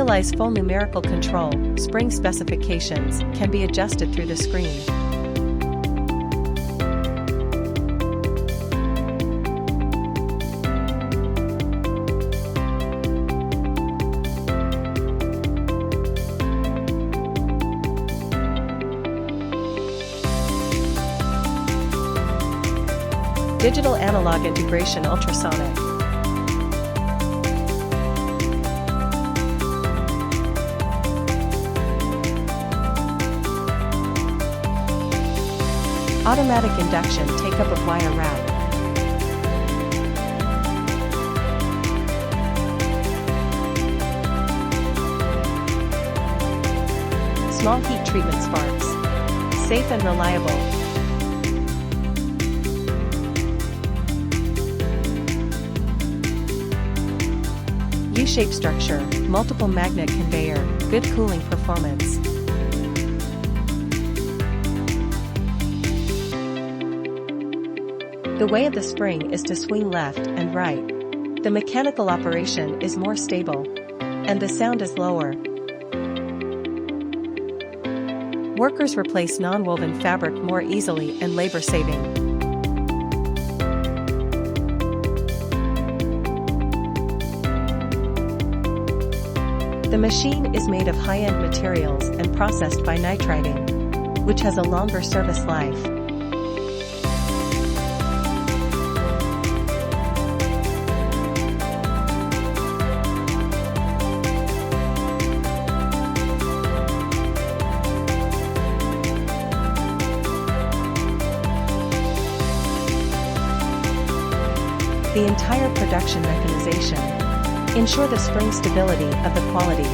realize full numerical control, spring specifications can be adjusted through the screen. Digital analog integration ultrasonic. Automatic induction take-up of wire rack. Small heat treatment sparks. Safe and reliable. U-shaped structure, multiple magnet conveyor, good cooling performance. The way of the spring is to swing left and right. The mechanical operation is more stable, and the sound is lower. Workers replace non-woven fabric more easily and labor-saving. The machine is made of high-end materials and processed by nitriding, which has a longer service life. The entire production mechanization ensure the spring stability of the quality.